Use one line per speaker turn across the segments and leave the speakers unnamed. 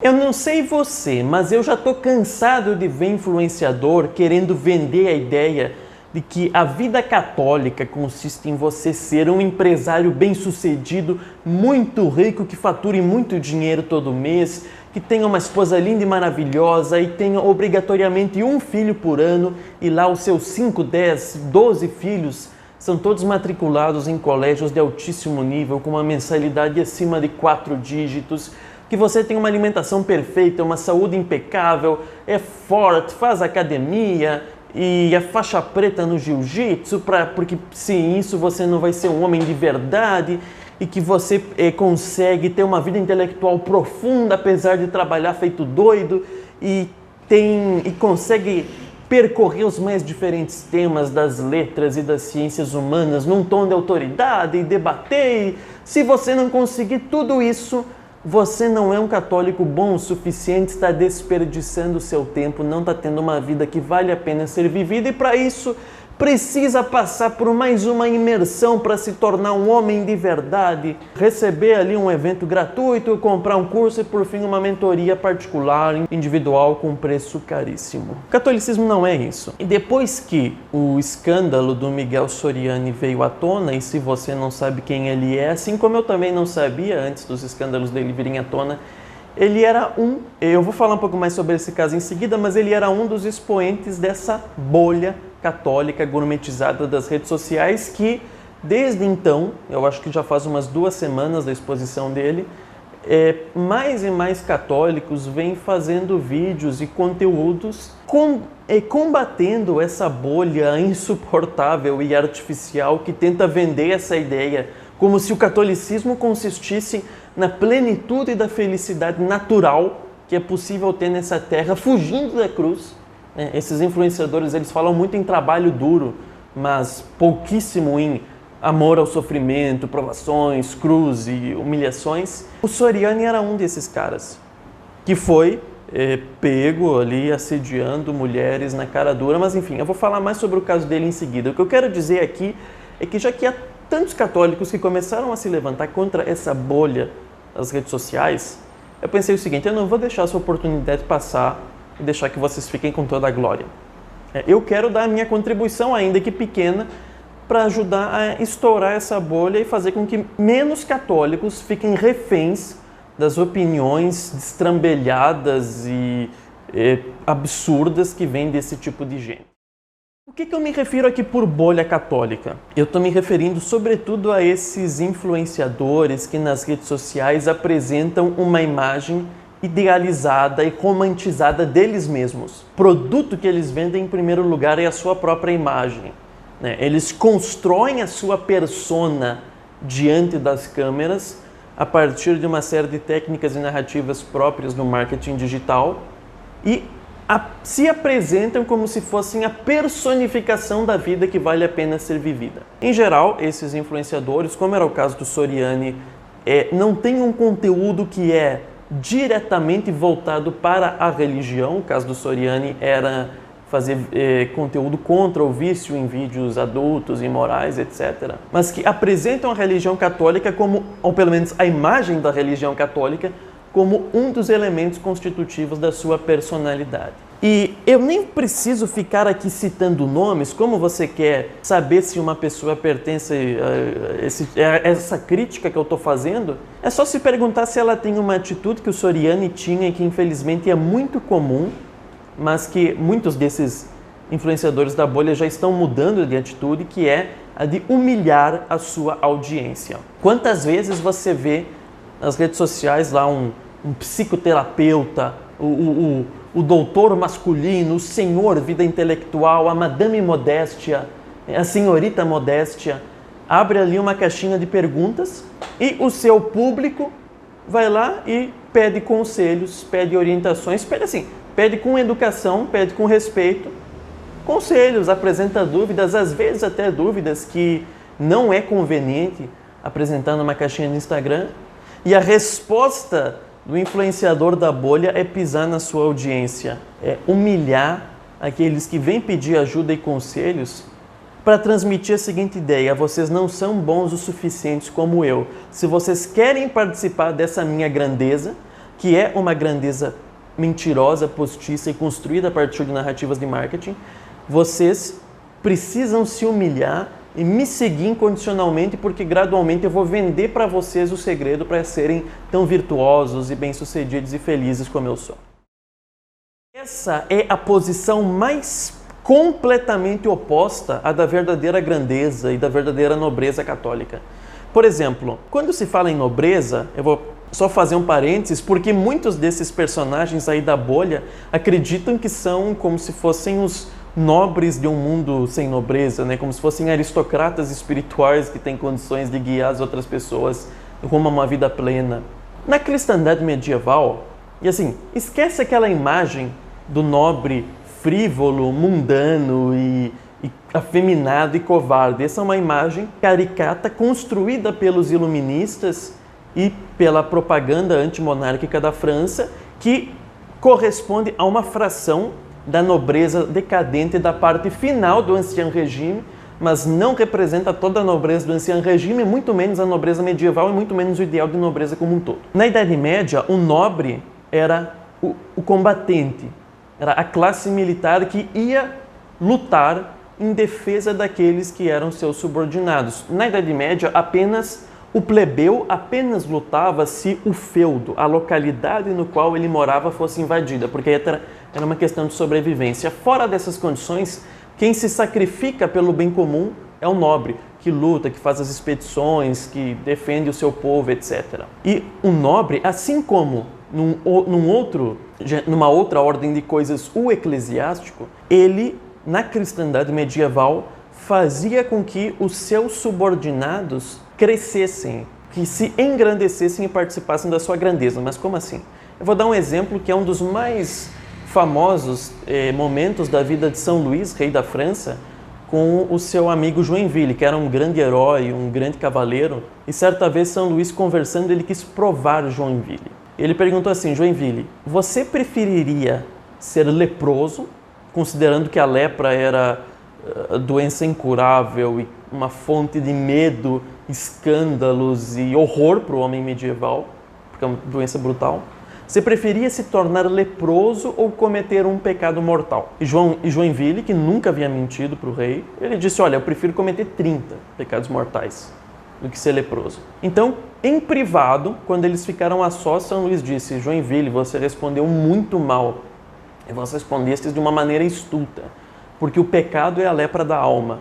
Eu não sei você, mas eu já tô cansado de ver influenciador querendo vender a ideia de que a vida católica consiste em você ser um empresário bem-sucedido, muito rico, que fature muito dinheiro todo mês, que tenha uma esposa linda e maravilhosa e tenha obrigatoriamente um filho por ano e lá os seus 5, 10, 12 filhos são todos matriculados em colégios de altíssimo nível, com uma mensalidade acima de 4 dígitos, que você tem uma alimentação perfeita, uma saúde impecável, é forte, faz academia e é faixa preta no jiu-jitsu, porque sem isso você não vai ser um homem de verdade, e que você consegue ter uma vida intelectual profunda, apesar de trabalhar feito doido, e consegue percorrer os mais diferentes temas das letras e das ciências humanas num tom de autoridade e debater. Se você não conseguir tudo isso, você não é um católico bom o suficiente, está desperdiçando o seu tempo, não está tendo uma vida que vale a pena ser vivida, e para isso precisa passar por mais uma imersão para se tornar um homem de verdade, receber ali um evento gratuito, comprar um curso e por fim uma mentoria particular, individual, com preço caríssimo. O catolicismo não é isso. E depois que o escândalo do Miguel Soriani veio à tona, e se você não sabe quem ele é, assim como eu também não sabia antes dos escândalos dele virem à tona, ele era eu vou falar um pouco mais sobre esse caso em seguida, mas ele era um dos expoentes dessa bolha católica gourmetizada das redes sociais que, desde então, eu acho que já faz umas 2 semanas da exposição dele, mais e mais católicos vêm fazendo vídeos e conteúdos combatendo essa bolha insuportável e artificial que tenta vender essa ideia como se o catolicismo consistisse na plenitude da felicidade natural que é possível ter nessa terra, fugindo da cruz. Esses influenciadores, eles falam muito em trabalho duro, mas pouquíssimo em amor ao sofrimento, provações, cruz e humilhações. O Soriani era um desses caras, que foi pego ali assediando mulheres na cara dura, mas enfim, eu vou falar mais sobre o caso dele em seguida. O que eu quero dizer aqui é que já que há tantos católicos que começaram a se levantar contra essa bolha das redes sociais, eu pensei o seguinte: eu não vou deixar essa oportunidade passar e deixar que vocês fiquem com toda a glória. Eu quero dar a minha contribuição, ainda que pequena, para ajudar a estourar essa bolha e fazer com que menos católicos fiquem reféns das opiniões destrambelhadas e absurdas que vêm desse tipo de gente. O que eu me refiro aqui por bolha católica? Eu estou me referindo sobretudo a esses influenciadores que nas redes sociais apresentam uma imagem idealizada e romantizada deles mesmos. O produto que eles vendem em primeiro lugar é a sua própria imagem. Eles constroem a sua persona diante das câmeras a partir de uma série de técnicas e narrativas próprias do marketing digital e se apresentam como se fossem a personificação da vida que vale a pena ser vivida. Em geral, esses influenciadores, como era o caso do Soriani, não têm um conteúdo que é diretamente voltado para a religião. O caso do Soriani era fazer conteúdo contra o vício em vídeos adultos, imorais, etc. Mas que apresentam a religião católica como, ou pelo menos a imagem da religião católica, como um dos elementos constitutivos da sua personalidade. E eu nem preciso ficar aqui citando nomes. Como você quer saber se uma pessoa pertence a essa crítica que eu estou fazendo? É só se perguntar se ela tem uma atitude que o Soriani tinha e que infelizmente é muito comum, mas que muitos desses influenciadores da bolha já estão mudando de atitude, que é a de humilhar a sua audiência. Quantas vezes você vê nas redes sociais lá um psicoterapeuta, o doutor masculino, o senhor vida intelectual, a madame modéstia, a senhorita modéstia, abre ali uma caixinha de perguntas e o seu público vai lá e pede conselhos, pede orientações, pede com educação, pede com respeito, conselhos, apresenta dúvidas, às vezes até dúvidas que não é conveniente apresentar numa caixinha no Instagram. E a resposta do influenciador da bolha é pisar na sua audiência, é humilhar aqueles que vêm pedir ajuda e conselhos para transmitir a seguinte ideia: vocês não são bons o suficientes como eu. Se vocês querem participar dessa minha grandeza, que é uma grandeza mentirosa, postiça e construída a partir de narrativas de marketing, vocês precisam se humilhar e me seguir incondicionalmente, porque gradualmente eu vou vender para vocês o segredo para serem tão virtuosos e bem-sucedidos e felizes como eu sou. Essa é a posição mais completamente oposta à da verdadeira grandeza e da verdadeira nobreza católica. Por exemplo, quando se fala em nobreza, eu vou só fazer um parênteses, porque muitos desses personagens aí da bolha acreditam que são como se fossem os nobres de um mundo sem nobreza, né? Como se fossem aristocratas espirituais que têm condições de guiar as outras pessoas rumo a uma vida plena. Na cristandade medieval, e assim, esquece aquela imagem do nobre frívolo, mundano e afeminado e covarde. Essa é uma imagem caricata construída pelos iluministas e pela propaganda antimonárquica da França, que corresponde a uma fração da nobreza decadente da parte final do Ancien Regime, mas não representa toda a nobreza do Ancien Regime, muito menos a nobreza medieval e muito menos o ideal de nobreza como um todo. Na Idade Média, o nobre era o combatente, era a classe militar que ia lutar em defesa daqueles que eram seus subordinados. Na Idade Média, o plebeu apenas lutava se o feudo, a localidade no qual ele morava, fosse invadida, porque era uma questão de sobrevivência. Fora dessas condições, quem se sacrifica pelo bem comum é o nobre, que luta, que faz as expedições, que defende o seu povo, etc. E o nobre, assim como numa outra ordem de coisas, o eclesiástico, ele, na cristandade medieval, fazia com que os seus subordinados crescessem, que se engrandecessem e participassem da sua grandeza. Mas como assim? Eu vou dar um exemplo que é um dos mais famosos momentos da vida de São Luís, rei da França, com o seu amigo Joinville, que era um grande herói, um grande cavaleiro. E certa vez São Luís conversando, ele quis provar Joinville. Ele perguntou assim: Joinville, você preferiria ser leproso, considerando que a lepra era doença incurável e uma fonte de medo, escândalos e horror para o homem medieval, porque é uma doença brutal? Você preferia se tornar leproso ou cometer um pecado mortal? E Joinville, que nunca havia mentido para o rei, ele disse: olha, eu prefiro cometer 30 pecados mortais do que ser leproso. Então, em privado, quando eles ficaram a sós, São Luís disse: Joinville, você respondeu muito mal. E você respondeste de uma maneira estulta, porque o pecado é a lepra da alma.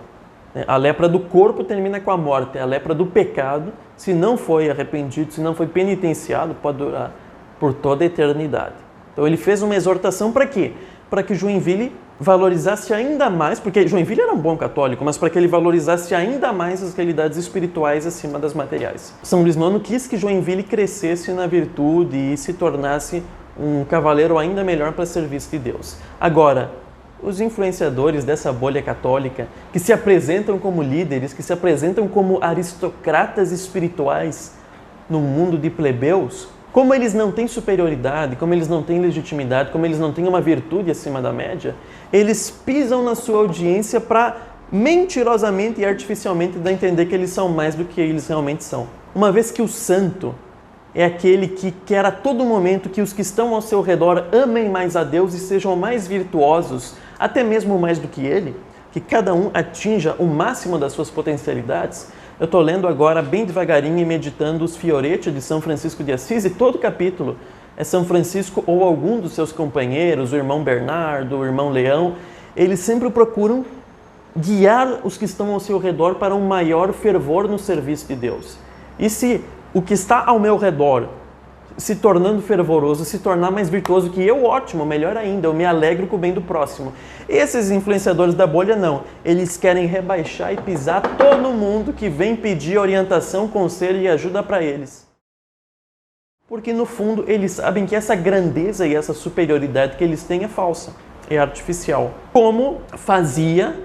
A lepra do corpo termina com a morte. A lepra do pecado, se não foi arrependido, se não foi penitenciado, pode durar por toda a eternidade. Então ele fez uma exortação para quê? Para que Joinville valorizasse ainda mais, porque Joinville era um bom católico, mas para que ele valorizasse ainda mais as realidades espirituais acima das materiais. São Luís IX quis que Joinville crescesse na virtude e se tornasse um cavaleiro ainda melhor para serviço de Deus. Agora, os influenciadores dessa bolha católica, que se apresentam como líderes, que se apresentam como aristocratas espirituais no mundo de plebeus, como eles não têm superioridade, como eles não têm legitimidade, como eles não têm uma virtude acima da média, eles pisam na sua audiência para mentirosamente e artificialmente dar a entender que eles são mais do que eles realmente são. Uma vez que o santo é aquele que quer a todo momento que os que estão ao seu redor amem mais a Deus e sejam mais virtuosos, até mesmo mais do que ele, que cada um atinja o máximo das suas potencialidades. Eu estou lendo agora bem devagarinho e meditando os Fioretti de São Francisco de Assis, e todo capítulo é São Francisco ou algum dos seus companheiros, o irmão Bernardo, o irmão Leão. Eles sempre procuram guiar os que estão ao seu redor para um maior fervor no serviço de Deus. E se o que está ao meu redor se tornando fervoroso, se tornar mais virtuoso que eu, ótimo, melhor ainda, eu me alegro com o bem do próximo. Esses influenciadores da bolha não, eles querem rebaixar e pisar todo mundo que vem pedir orientação, conselho e ajuda para eles. Porque no fundo eles sabem que essa grandeza e essa superioridade que eles têm é falsa, é artificial. Como fazia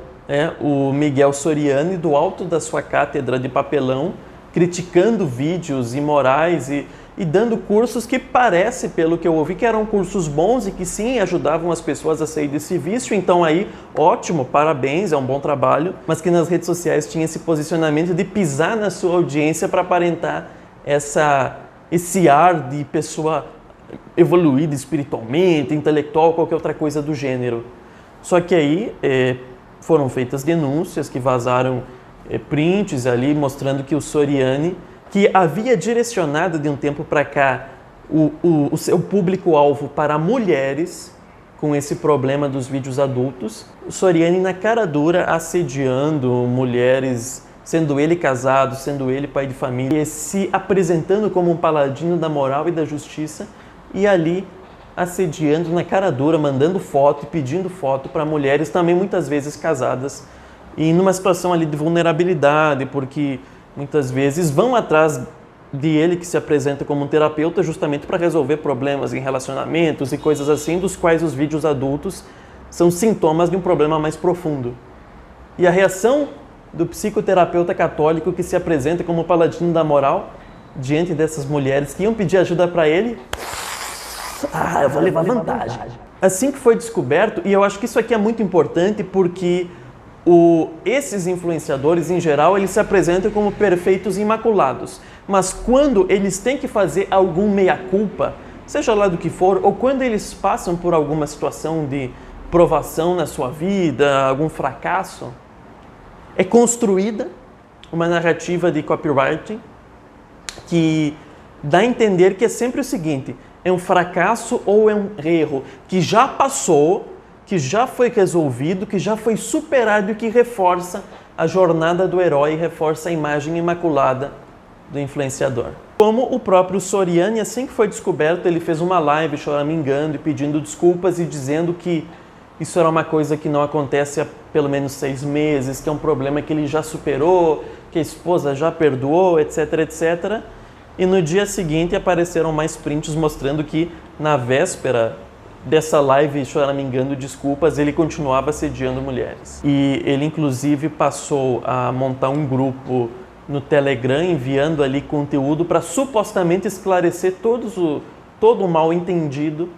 o Miguel Soriani do alto da sua cátedra de papelão, criticando vídeos imorais e dando cursos que parece, pelo que eu ouvi, que eram cursos bons e que sim ajudavam as pessoas a sair desse vício. Então aí, ótimo, parabéns, é um bom trabalho, mas que nas redes sociais tinha esse posicionamento de pisar na sua audiência para aparentar esse ar de pessoa evoluída espiritualmente, intelectual, qualquer outra coisa do gênero. Só que aí foram feitas denúncias que vazaram prints ali mostrando que o Soriani, que havia direcionado de um tempo para cá o seu público-alvo para mulheres com esse problema dos vídeos adultos, o Soriani na cara dura assediando mulheres, sendo ele casado, sendo ele pai de família, e se apresentando como um paladino da moral e da justiça, e ali assediando na cara dura, mandando foto e pedindo foto para mulheres também muitas vezes casadas e numa situação ali de vulnerabilidade, porque muitas vezes vão atrás de ele que se apresenta como um terapeuta justamente para resolver problemas em relacionamentos e coisas assim, dos quais os vídeos adultos são sintomas de um problema mais profundo. E a reação do psicoterapeuta católico que se apresenta como paladino da moral diante dessas mulheres que iam pedir ajuda para ele, eu vou levar vantagem. Assim que foi descoberto, e eu acho que isso aqui é muito importante porque esses influenciadores, em geral, eles se apresentam como perfeitos e imaculados. Mas quando eles têm que fazer algum meia-culpa, seja lá do que for, ou quando eles passam por alguma situação de provação na sua vida, algum fracasso, é construída uma narrativa de copywriting que dá a entender que é sempre o seguinte: é um fracasso ou é um erro que já passou, que já foi resolvido, que já foi superado e que reforça a jornada do herói, reforça a imagem imaculada do influenciador. Como o próprio Soriani, assim que foi descoberto, ele fez uma live choramingando e pedindo desculpas e dizendo que isso era uma coisa que não acontece há pelo menos 6 meses, que é um problema que ele já superou, que a esposa já perdoou, etc, etc. E no dia seguinte apareceram mais prints mostrando que na véspera dessa live choramingando desculpas, ele continuava assediando mulheres. E ele inclusive passou a montar um grupo no Telegram, enviando ali conteúdo para supostamente esclarecer todo o mal entendido,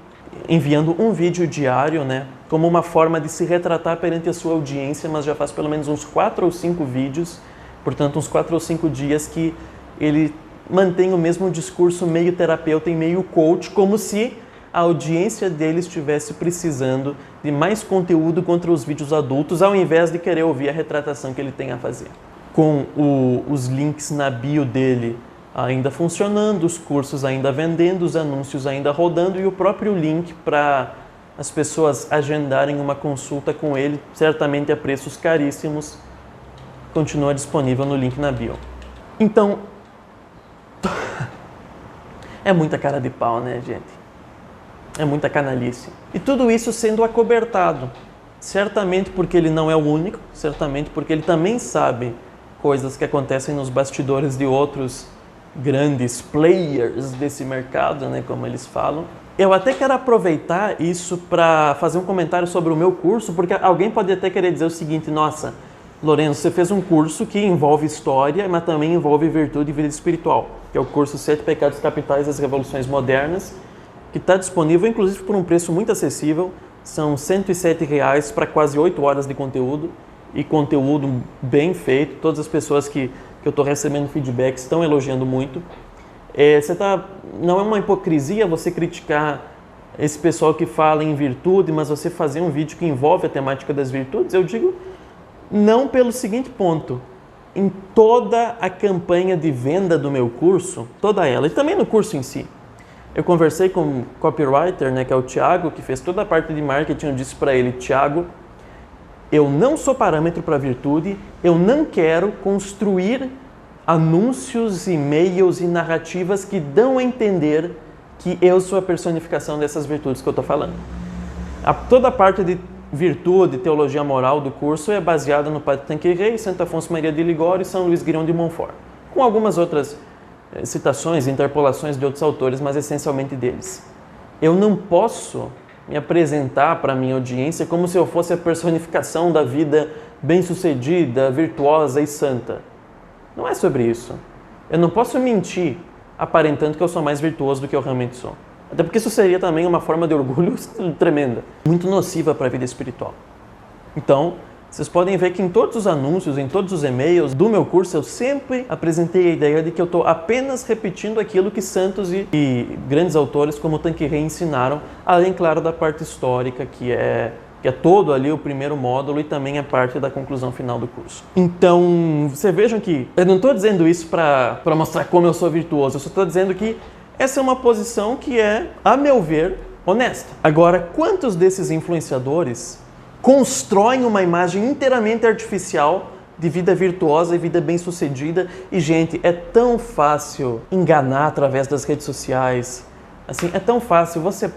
enviando um vídeo diário, né, como uma forma de se retratar perante a sua audiência, mas já faz pelo menos uns 4 ou 5 vídeos, portanto uns 4 ou 5 dias que ele mantém o mesmo discurso meio terapeuta e meio coach, como se a audiência dele estivesse precisando de mais conteúdo contra os vídeos adultos, ao invés de querer ouvir a retratação que ele tem a fazer. Com os links na bio dele ainda funcionando, os cursos ainda vendendo, os anúncios ainda rodando e o próprio link para as pessoas agendarem uma consulta com ele, certamente a preços caríssimos, continua disponível no link na bio. Então, é muita cara de pau, né, gente? É muita canalice. E tudo isso sendo acobertado, certamente porque ele não é o único, certamente porque ele também sabe coisas que acontecem nos bastidores de outros grandes players desse mercado, né, como eles falam. Eu até quero aproveitar isso para fazer um comentário sobre o meu curso, porque alguém pode até querer dizer o seguinte: nossa, Lourenço, você fez um curso que envolve história, mas também envolve virtude e vida espiritual, que é o curso 7 Pecados Capitais das Revoluções Modernas, que está disponível, inclusive, por um preço muito acessível. São R$ 107 para quase 8 horas de conteúdo, e conteúdo bem feito. Todas as pessoas que eu estou recebendo feedback estão elogiando muito. Não é uma hipocrisia você criticar esse pessoal que fala em virtude, mas você fazer um vídeo que envolve a temática das virtudes? Eu digo não, pelo seguinte ponto: em toda a campanha de venda do meu curso, toda ela, e também no curso em si, eu conversei com um copywriter, né, que é o Thiago, que fez toda a parte de marketing. Eu disse para ele: Thiago, eu não sou parâmetro para virtude, eu não quero construir anúncios, e-mails e narrativas que dão a entender que eu sou a personificação dessas virtudes que eu estou falando. Toda a parte de virtude, teologia moral do curso é baseada no Padre Tanqueray, Santo Afonso Maria de Ligório e São Luís Guirão de Montfort, com algumas outras citações, interpolações de outros autores, mas essencialmente deles. Eu não posso me apresentar para a minha audiência como se eu fosse a personificação da vida bem-sucedida, virtuosa e santa. Não é sobre isso. Eu não posso mentir aparentando que eu sou mais virtuoso do que eu realmente sou. Até porque isso seria também uma forma de orgulho tremenda, muito nociva para a vida espiritual. Então, Vocês podem ver que em todos os anúncios, em todos os e-mails do meu curso, eu sempre apresentei a ideia de que eu estou apenas repetindo aquilo que santos e grandes autores como Tanqueray ensinaram, além, claro, da parte histórica, que é todo ali o primeiro módulo e também a parte da conclusão final do curso. Então, vocês vejam que eu não estou dizendo isso para mostrar como eu sou virtuoso, eu só estou dizendo que essa é uma posição que é, a meu ver, honesta. Agora, quantos desses influenciadores constroem uma imagem inteiramente artificial de vida virtuosa e vida bem-sucedida? E, gente, é tão fácil enganar através das redes sociais. Assim, é tão fácil. Você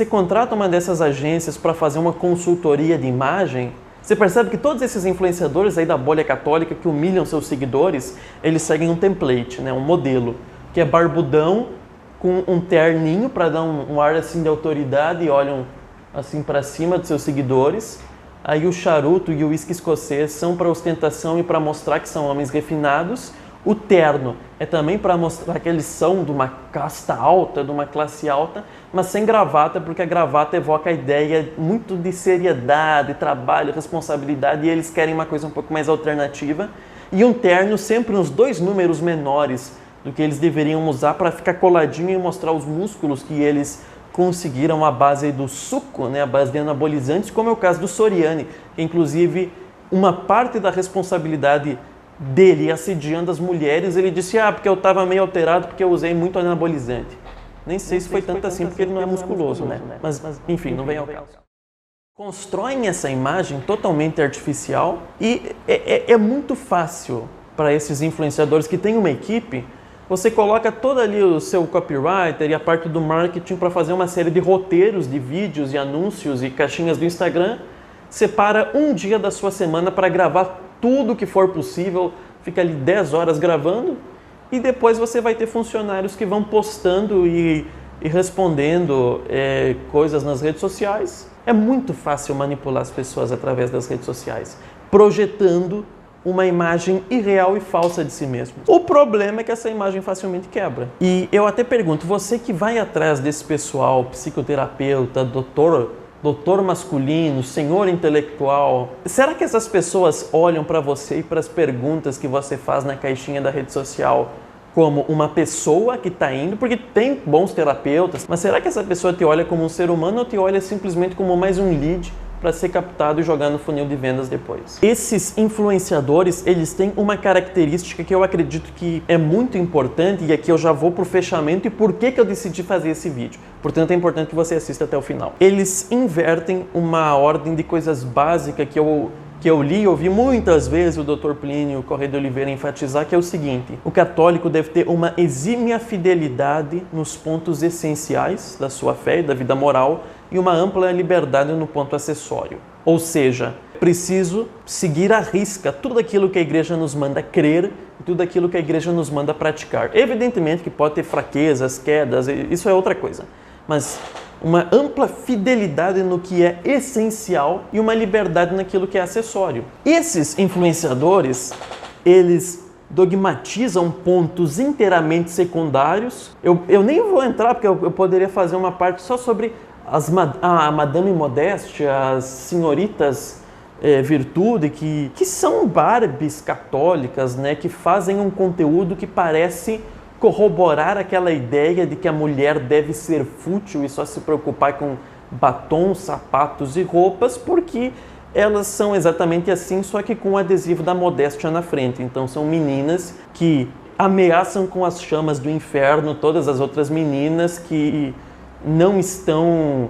contrata uma dessas agências para fazer uma consultoria de imagem. Você percebe que todos esses influenciadores aí da bolha católica que humilham seus seguidores, eles seguem um template, né, um modelo, que é barbudão com um terninho para dar um ar assim de autoridade e olham assim para cima dos seus seguidores. Aí o charuto e o uísque escocês são para ostentação e para mostrar que são homens refinados. O terno é também para mostrar que eles são de uma casta alta, de uma classe alta, mas sem gravata, porque a gravata evoca a ideia muito de seriedade, trabalho, responsabilidade, e eles querem uma coisa um pouco mais alternativa. E um terno sempre uns 2 números menores do que eles deveriam usar para ficar coladinho e mostrar os músculos que eles conseguiram à base do suco, né, à base de anabolizantes, como é o caso do Soriani, que inclusive uma parte da responsabilidade dele assediando as mulheres, ele disse, porque eu estava meio alterado porque eu usei muito anabolizante. Nem sei se foi tanto assim, porque ele não é musculoso, né? Mas enfim, não vem ao caso. Constroem essa imagem totalmente artificial e é muito fácil para esses influenciadores que têm uma equipe. Você coloca todo ali o seu copywriter e a parte do marketing para fazer uma série de roteiros de vídeos e anúncios e caixinhas do Instagram. Separa um dia da sua semana para gravar tudo que for possível, fica ali 10 horas gravando e depois você vai ter funcionários que vão postando e respondendo coisas nas redes sociais. É muito fácil manipular as pessoas através das redes sociais, projetando uma imagem irreal e falsa de si mesmo. O problema é que essa imagem facilmente quebra. E eu até pergunto, você que vai atrás desse pessoal, psicoterapeuta, doutor masculino, senhor intelectual, será que essas pessoas olham para você e para as perguntas que você faz na caixinha da rede social como uma pessoa que está indo, porque tem bons terapeutas, mas será que essa pessoa te olha como um ser humano ou te olha simplesmente como mais um lead para ser captado e jogar no funil de vendas depois? Esses influenciadores, eles têm uma característica que eu acredito que é muito importante, e aqui eu já vou para o fechamento e por que eu decidi fazer esse vídeo. Portanto, é importante que você assista até o final. Eles invertem uma ordem de coisas básicas que eu li e ouvi muitas vezes o Dr. Plínio Corrêa de Oliveira enfatizar, que é o seguinte: o católico deve ter uma exímia fidelidade nos pontos essenciais da sua fé e da vida moral e uma ampla liberdade no ponto acessório. Ou seja, preciso seguir à risca tudo aquilo que a igreja nos manda crer e tudo aquilo que a igreja nos manda praticar. Evidentemente que pode ter fraquezas, quedas, isso é outra coisa. Mas uma ampla fidelidade no que é essencial e uma liberdade naquilo que é acessório. Esses influenciadores, eles dogmatizam pontos inteiramente secundários. Eu nem vou entrar, porque eu poderia fazer uma parte só sobre a Madame Modeste, as senhoritas virtude, que são Barbies católicas, né, que fazem um conteúdo que parece corroborar aquela ideia de que a mulher deve ser fútil e só se preocupar com batons, sapatos e roupas, porque elas são exatamente assim, só que com o adesivo da modéstia na frente. Então são meninas que ameaçam com as chamas do inferno todas as outras meninas que não estão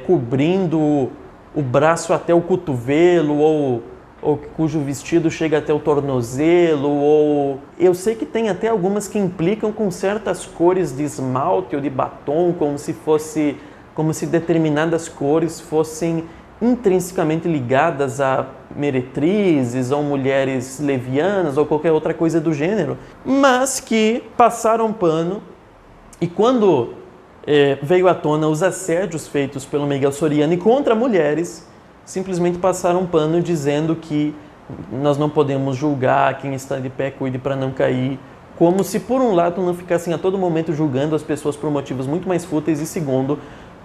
cobrindo o braço até o cotovelo, ou cujo vestido chega até o tornozelo, ou eu sei que tem até algumas que implicam com certas cores de esmalte ou de batom, como se determinadas cores fossem intrinsecamente ligadas a meretrizes ou mulheres levianas ou qualquer outra coisa do gênero, mas que passaram pano. E quando veio à tona os assédios feitos pelo Miguel Soriani contra mulheres, simplesmente passaram pano dizendo que nós não podemos julgar, quem está de pé cuide para não cair, como se por um lado não ficassem a todo momento julgando as pessoas por motivos muito mais fúteis e segundo,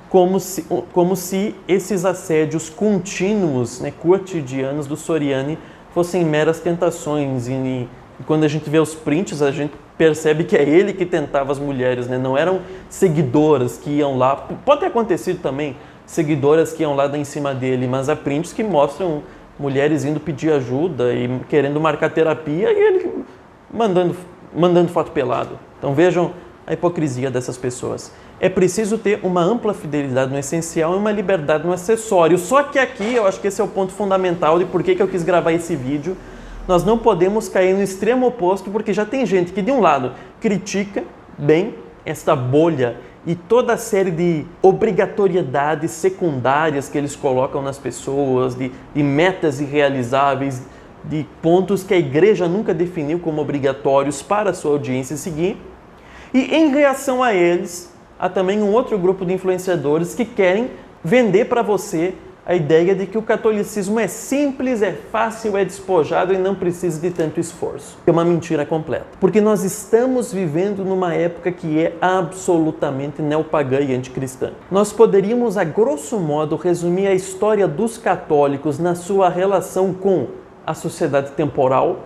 como se esses assédios contínuos, né, cotidianos do Soriani fossem meras tentações. E quando a gente vê os prints, a gente percebe que é ele que tentava as mulheres, né? Não eram seguidoras que iam lá. Pode ter acontecido também, seguidoras que iam lá dar em cima dele, mas há prints que mostram mulheres indo pedir ajuda e querendo marcar terapia e ele mandando foto pelado. Então vejam a hipocrisia dessas pessoas. É preciso ter uma ampla fidelidade no essencial e uma liberdade no acessório. Só que aqui, eu acho que esse é o ponto fundamental de por que eu quis gravar esse vídeo. Nós não podemos cair no extremo oposto, porque já tem gente que, de um lado, critica bem esta bolha e toda a série de obrigatoriedades secundárias que eles colocam nas pessoas, de metas irrealizáveis, de pontos que a igreja nunca definiu como obrigatórios para a sua audiência seguir. E em reação a eles, há também um outro grupo de influenciadores que querem vender para você a ideia de que o catolicismo é simples, é fácil, é despojado e não precisa de tanto esforço. É uma mentira completa. Porque nós estamos vivendo numa época que é absolutamente neopagã e anticristã. Nós poderíamos, a grosso modo, resumir a história dos católicos na sua relação com a sociedade temporal,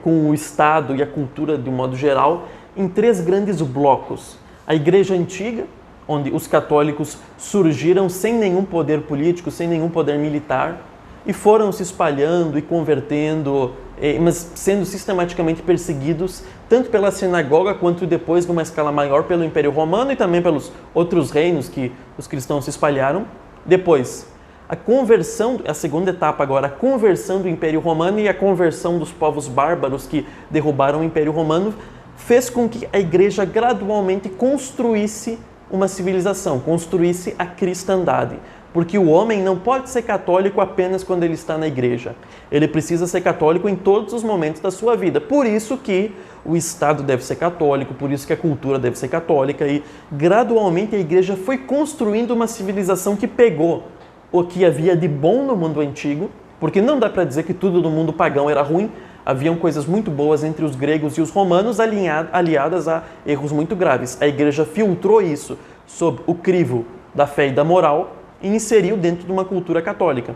com o Estado e a cultura de um modo geral, em 3 grandes blocos. A Igreja Antiga, onde os católicos surgiram sem nenhum poder político, sem nenhum poder militar, e foram se espalhando e convertendo, mas sendo sistematicamente perseguidos, tanto pela sinagoga, quanto depois, numa escala maior, pelo Império Romano e também pelos outros reinos que os cristãos se espalharam. Depois, a conversão, a segunda etapa agora, a conversão do Império Romano e a conversão dos povos bárbaros que derrubaram o Império Romano, fez com que a igreja gradualmente construísse uma civilização, construísse a cristandade. Porque o homem não pode ser católico apenas quando ele está na igreja. Ele precisa ser católico em todos os momentos da sua vida. Por isso que o Estado deve ser católico, por isso que a cultura deve ser católica. E gradualmente a igreja foi construindo uma civilização que pegou o que havia de bom no mundo antigo, porque não dá para dizer que tudo no mundo pagão era ruim. Haviam coisas muito boas entre os gregos e os romanos, aliadas a erros muito graves. A igreja filtrou isso sob o crivo da fé e da moral e inseriu dentro de uma cultura católica.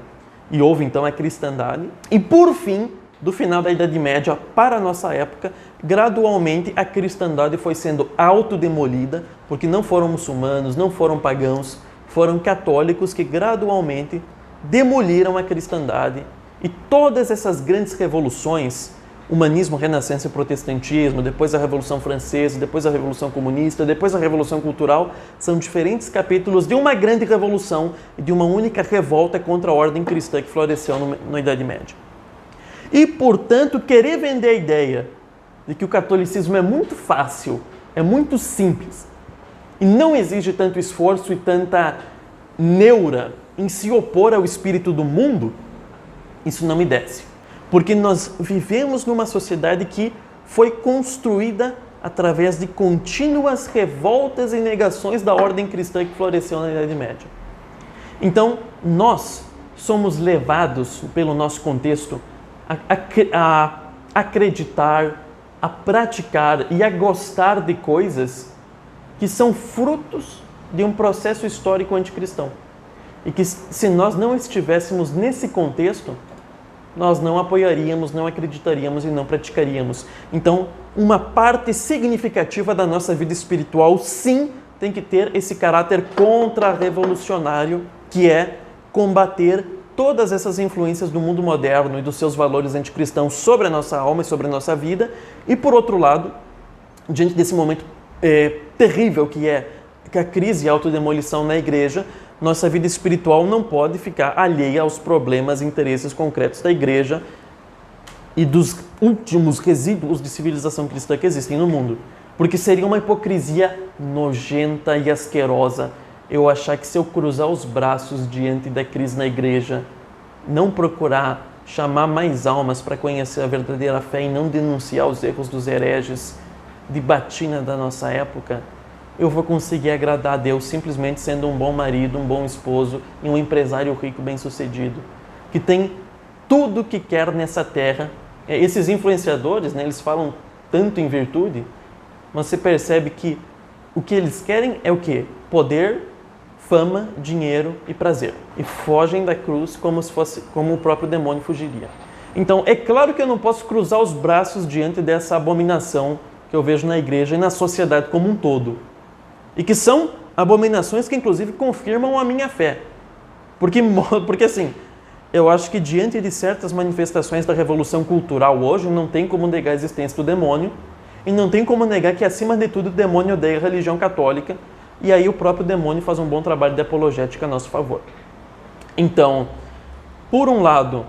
E houve então a cristandade. E por fim, do final da Idade Média para a nossa época, gradualmente a cristandade foi sendo autodemolida, porque não foram muçulmanos, não foram pagãos, foram católicos que gradualmente demoliram a cristandade. E todas essas grandes revoluções, humanismo, renascença e protestantismo, depois a Revolução Francesa, depois a Revolução Comunista, depois a Revolução Cultural, são diferentes capítulos de uma grande revolução e de uma única revolta contra a ordem cristã que floresceu na Idade Média. E, portanto, querer vender a ideia de que o catolicismo é muito fácil, é muito simples, e não exige tanto esforço e tanta neura em se opor ao espírito do mundo, isso não me desce. Porque nós vivemos numa sociedade que foi construída através de contínuas revoltas e negações da ordem cristã que floresceu na Idade Média. Então, nós somos levados, pelo nosso contexto, a acreditar, a praticar e a gostar de coisas que são frutos de um processo histórico anticristão. E que, se nós não estivéssemos nesse contexto, nós não apoiaríamos, não acreditaríamos e não praticaríamos. Então, uma parte significativa da nossa vida espiritual, sim, tem que ter esse caráter contra-revolucionário, que é combater todas essas influências do mundo moderno e dos seus valores anticristãos sobre a nossa alma e sobre a nossa vida. E, por outro lado, diante desse momento terrível que é a crise e a autodemolição na igreja, nossa vida espiritual não pode ficar alheia aos problemas e interesses concretos da igreja e dos últimos resíduos de civilização cristã que existem no mundo. Porque seria uma hipocrisia nojenta e asquerosa eu achar que, se eu cruzar os braços diante da crise na igreja, não procurar chamar mais almas para conhecer a verdadeira fé e não denunciar os erros dos hereges de batina da nossa época, eu vou conseguir agradar a Deus simplesmente sendo um bom marido, um bom esposo e um empresário rico bem-sucedido, que tem tudo o que quer nessa terra. Esses influenciadores, né, eles falam tanto em virtude, mas você percebe que o que eles querem é o quê? Poder, fama, dinheiro e prazer. E fogem da cruz como o próprio demônio fugiria. Então, é claro que eu não posso cruzar os braços diante dessa abominação que eu vejo na igreja e na sociedade como um todo. E que são abominações que, inclusive, confirmam a minha fé. Porque assim, eu acho que diante de certas manifestações da revolução cultural hoje, não tem como negar a existência do demônio e não tem como negar que, acima de tudo, o demônio odeia a religião católica e aí o próprio demônio faz um bom trabalho de apologética a nosso favor. Então, por um lado,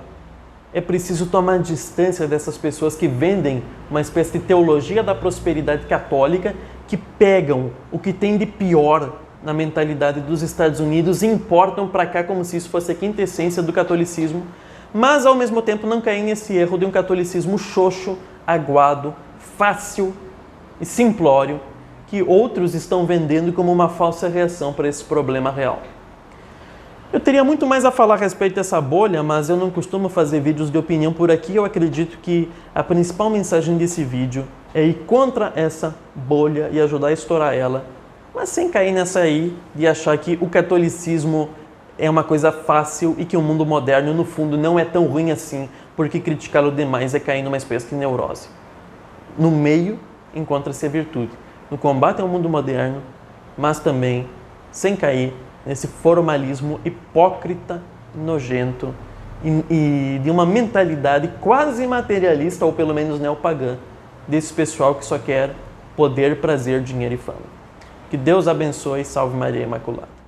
é preciso tomar distância dessas pessoas que vendem uma espécie de teologia da prosperidade católica, que pegam o que tem de pior na mentalidade dos Estados Unidos e importam para cá como se isso fosse a quintessência do catolicismo, mas ao mesmo tempo não cair nesse erro de um catolicismo xoxo, aguado, fácil e simplório, que outros estão vendendo como uma falsa reação para esse problema real. Eu teria muito mais a falar a respeito dessa bolha, mas eu não costumo fazer vídeos de opinião por aqui. Eu acredito que a principal mensagem desse vídeo é ir contra essa bolha e ajudar a estourar ela, mas sem cair nessa aí de achar que o catolicismo é uma coisa fácil e que o mundo moderno, no fundo, não é tão ruim assim, porque criticá-lo demais é cair numa espécie de neurose. No meio encontra-se a virtude, no combate ao mundo moderno, mas também sem cair nesse formalismo hipócrita, nojento e de uma mentalidade quase materialista, ou pelo menos neopagã, desse pessoal que só quer poder, prazer, dinheiro e fama. Que Deus abençoe e salve Maria Imaculada.